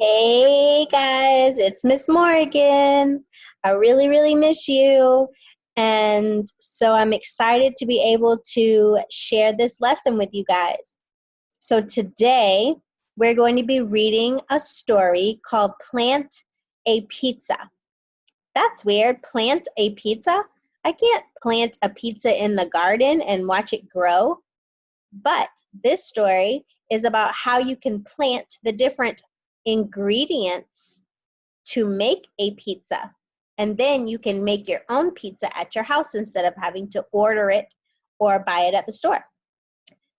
Hey guys, it's Miss Morgan. I really miss you. And so I'm excited to be able to share this lesson with you guys. So today we're going to be reading a story called Plant a Pizza. That's weird, plant a pizza? I can't plant a pizza in the garden and watch it grow. But this story is about how you can plant the different ingredients to make a pizza. And then you can make your own pizza at your house instead of having to order it or buy it at the store.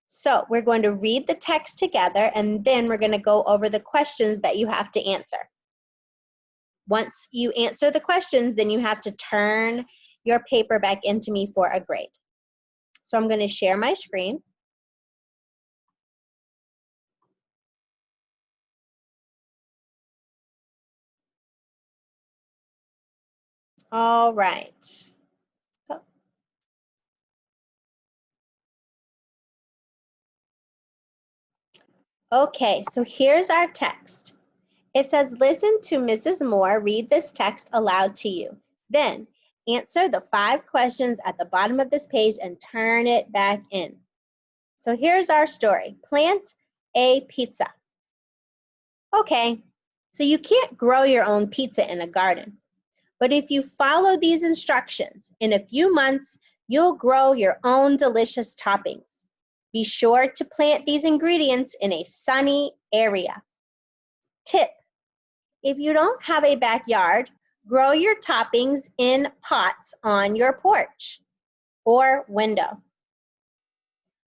So we're going to read the text together, and then we're going to go over the questions that you have to answer. Once you answer the questions, then you have to turn your paper back into me for a grade. So I'm going to share my screen. All right. Okay, so here's our text. It says, listen to Mrs. Moore read this text aloud to you. Then answer the 5 questions at the bottom of this page and turn it back in. So here's our story. Plant a pizza. Okay, so you can't grow your own pizza in a garden. But if you follow these instructions, in a few months, you'll grow your own delicious toppings. Be sure to plant these ingredients in a sunny area. Tip: if you don't have a backyard, grow your toppings in pots on your porch or window.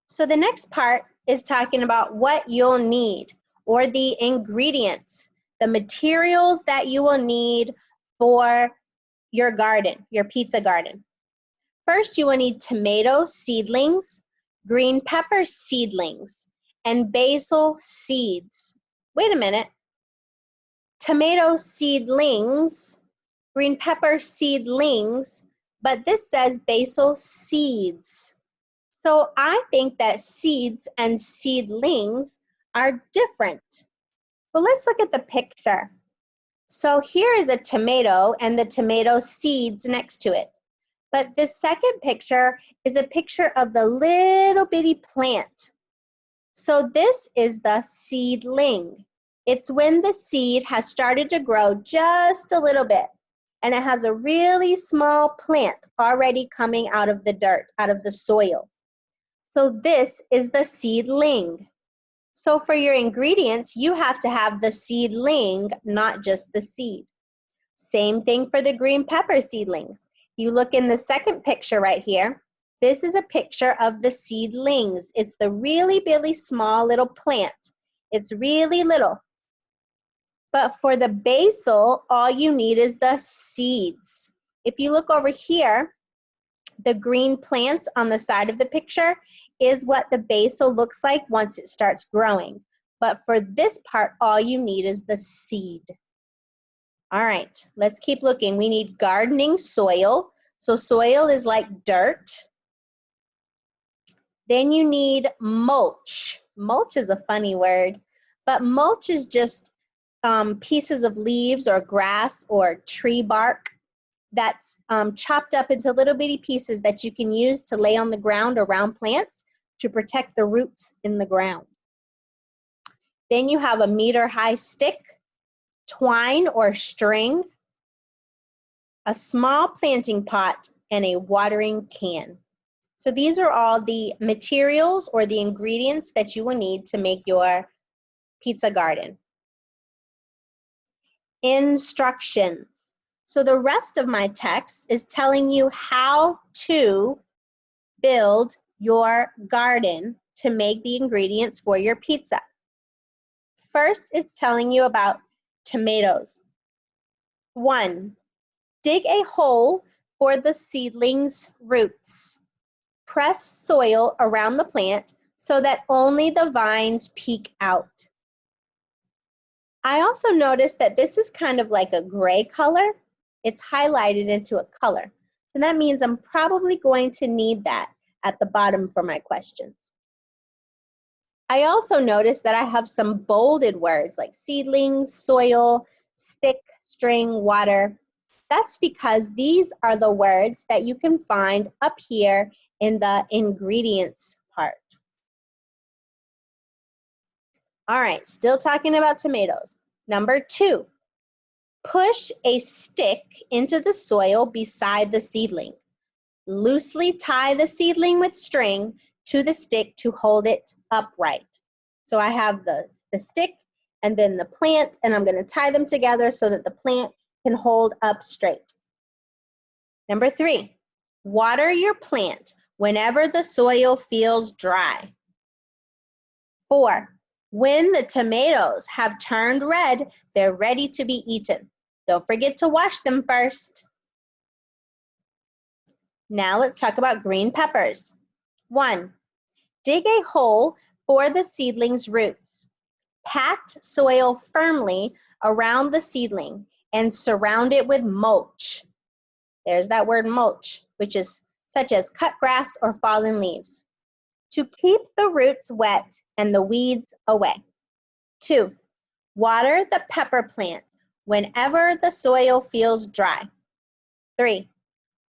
So the next part is talking about what you'll need, or the ingredients, the materials that you will need for your garden, your pizza garden. First, you will need tomato seedlings, green pepper seedlings, and basil seeds. Wait a minute. Tomato seedlings, green pepper seedlings, but this says basil seeds. So I think that seeds and seedlings are different. But let's look at the picture. So here is a tomato and the tomato seeds next to it. But this second picture is a picture of the little bitty plant. So this is the seedling. It's when the seed has started to grow just a little bit, and it has a really small plant already coming out of the dirt, out of the soil. So this is the seedling. So for your ingredients, you have to have the seedling, not just the seed. Same thing for the green pepper seedlings. You look in the second picture right here. This is a picture of the seedlings. It's the really small little plant. It's really little. But for the basil, all you need is the seeds. If you look over here, the green plant on the side of the picture is what the basil looks like once it starts growing. But for this part, all you need is the seed. All right, let's keep looking. We need gardening soil. So soil is like dirt. Then you need mulch. Mulch is a funny word, but mulch is just pieces of leaves or grass or tree bark that's chopped up into little bitty pieces that you can use to lay on the ground around plants to protect the roots in the ground. Then you have a meter-high stick, twine or string, a small planting pot, and a watering can. So these are all the materials or the ingredients that you will need to make your pizza garden. Instructions. So the rest of my text is telling you how to build your garden to make the ingredients for your pizza. First, it's telling you about tomatoes. 1, dig a hole for the seedlings' roots. Press soil around the plant so that only the vines peek out. I also noticed that this is kind of like a gray color. It's highlighted into a color. So that means I'm probably going to need that at the bottom for my questions. I also noticed that I have some bolded words like seedlings, soil, stick, string, water. That's because these are the words that you can find up here in the ingredients part. All right, still talking about tomatoes. Number 2, push a stick into the soil beside the seedling. Loosely tie the seedling with string to the stick to hold it upright. So I have the stick and then the plant, and I'm going to tie them together so that the plant can hold up straight. Number 3, water your plant whenever the soil feels dry. 4, when the tomatoes have turned red, they're ready to be eaten. Don't forget to wash them first. Now let's talk about green peppers. 1, dig a hole for the seedling's roots. Pack soil firmly around the seedling and surround it with mulch. There's that word mulch, which is such as cut grass or fallen leaves, to keep the roots wet and the weeds away. 2, water the pepper plant whenever the soil feels dry. 3,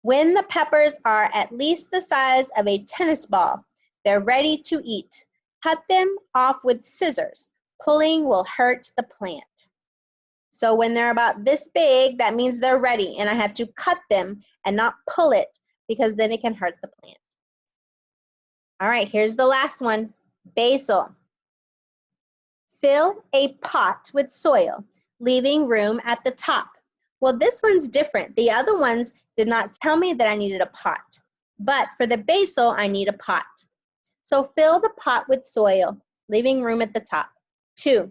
when the peppers are at least the size of a tennis ball, they're ready to eat. Cut them off with scissors. Pulling will hurt the plant. So when they're about this big, that means they're ready, and I have to cut them and not pull it because then it can hurt the plant. All right, here's the last one, basil. Fill a pot with soil, leaving room at the top. Well, this one's different. The other ones did not tell me that I needed a pot, but for the basil, I need a pot. So fill the pot with soil, leaving room at the top. 2,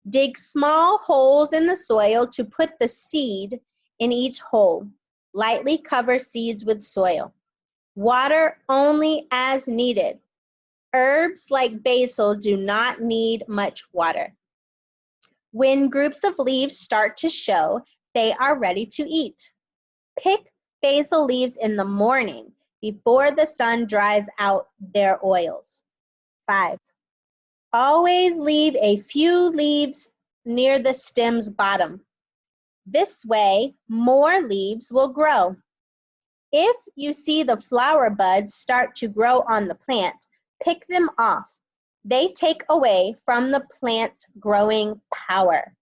dig small holes in the soil to put the seed in each hole. Lightly cover seeds with soil. Water only as needed. Herbs like basil do not need much water. When groups of leaves start to show, they are ready to eat. Pick basil leaves in the morning before the sun dries out their oils. 5, always leave a few leaves near the stem's bottom. This way, more leaves will grow. If you see the flower buds start to grow on the plant, pick them off. They take away from the plant's growing power.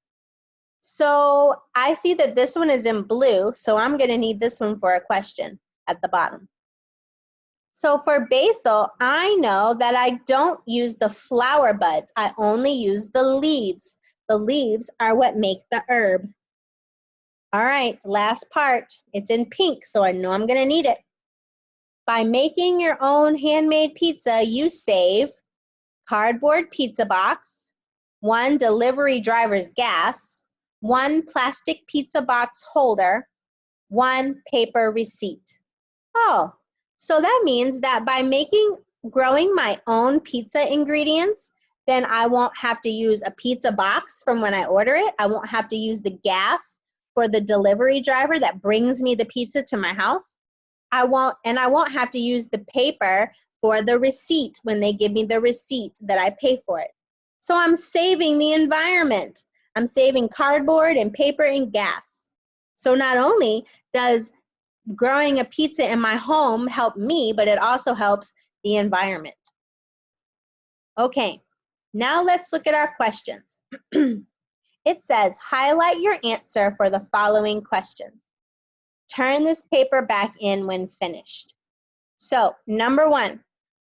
So I see that this one is in blue, so I'm going to need this one for a question at the bottom. So for basil, I know that I don't use the flower buds. I only use the leaves. The leaves are what make the herb. All right, last part. It's in pink, so I know I'm going to need it. By making your own handmade pizza, you save cardboard pizza box, 1 delivery driver's gas, 1 plastic pizza box holder, 1 paper receipt. Oh, so that means that by growing my own pizza ingredients, then I won't have to use a pizza box from when I order it. I won't have to use the gas for the delivery driver that brings me the pizza to my house. I won't have to use the paper for the receipt when they give me the receipt that I pay for it. So I'm saving the environment. I'm saving cardboard and paper and gas. So not only does growing a pizza in my home help me, but it also helps the environment. Okay, now let's look at our questions. It says, highlight your answer for the following questions. Turn this paper back in when finished. So, number 1,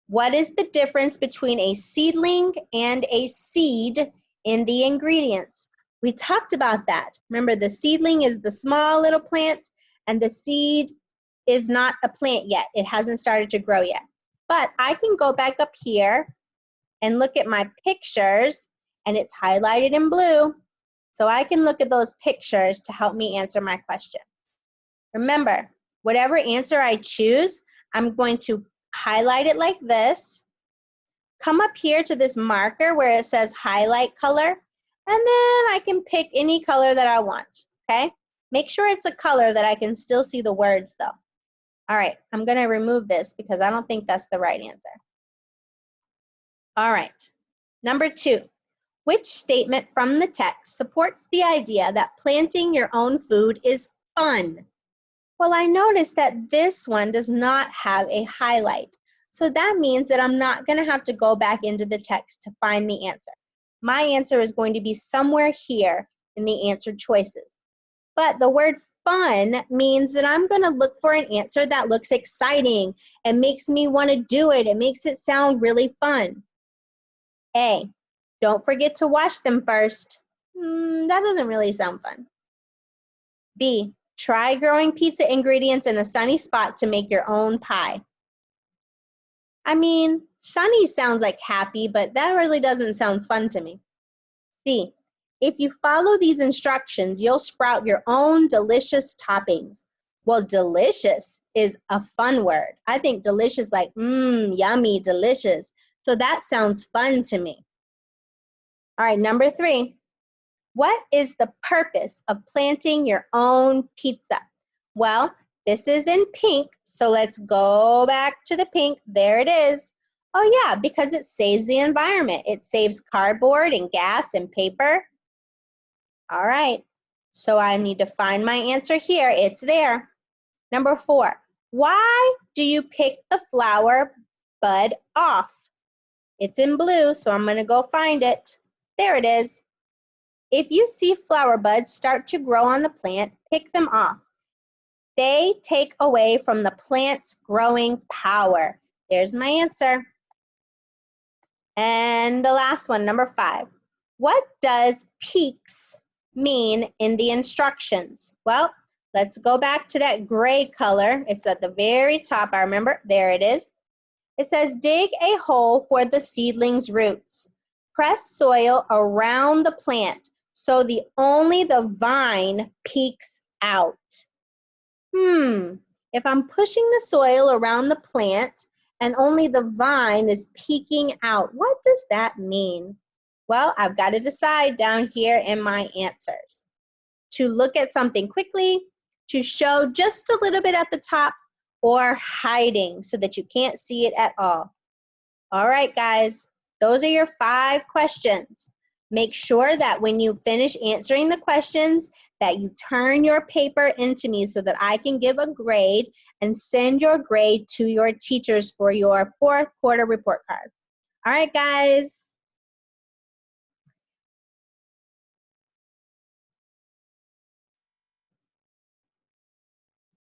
what is the difference between a seedling and a seed in the ingredients? We talked about that. Remember, the seedling is the small little plant, and the seed is not a plant yet. It hasn't started to grow yet. But I can go back up here and look at my pictures, and it's highlighted in blue. So I can look at those pictures to help me answer my question. Remember, whatever answer I choose, I'm going to highlight it like this. Come up here to this marker where it says highlight color, and then I can pick any color that I want, okay? Make sure it's a color that I can still see the words though. All right, I'm going to remove this because I don't think that's the right answer. All right, Number 2, which statement from the text supports the idea that planting your own food is fun? Well, I noticed that this one does not have a highlight. So that means that I'm not going to have to go back into the text to find the answer. My answer is going to be somewhere here in the answer choices. But the word fun means that I'm going to look for an answer that looks exciting and makes me want to do it. It makes it sound really fun. A, don't forget to wash them first. That doesn't really sound fun. B, try growing pizza ingredients in a sunny spot to make your own pie. I mean, sunny sounds like happy, but that really doesn't sound fun to me. C, if you follow these instructions, you'll sprout your own delicious toppings. Well, delicious is a fun word. I think delicious like, yummy, delicious. So that sounds fun to me. All right, number 3. What is the purpose of planting your own pizza? Well, this is in pink, so let's go back to the pink. There it is. Oh yeah, because it saves the environment. It saves cardboard and gas and paper. All right, so I need to find my answer here. It's there. Number 4, why do you pick the flower bud off? It's in blue, so I'm gonna go find it. There it is. If you see flower buds start to grow on the plant, pick them off. They take away from the plant's growing power. There's my answer. And the last one, number 5. What does peaks mean in the instructions? Well, let's go back to that gray color. It's at the very top. I remember. There it is. It says, dig a hole for the seedling's roots. Press soil around the plant so only the vine peeks out. If I'm pushing the soil around the plant and only the vine is peeking out, what does that mean? Well, I've got to decide down here in my answers. To look at something quickly, to show just a little bit at the top, or hiding so that you can't see it at all. All right, guys, those are your 5 questions. Make sure that when you finish answering the questions that you turn your paper into me so that I can give a grade and send your grade to your teachers for your 4th quarter report card. All right, guys.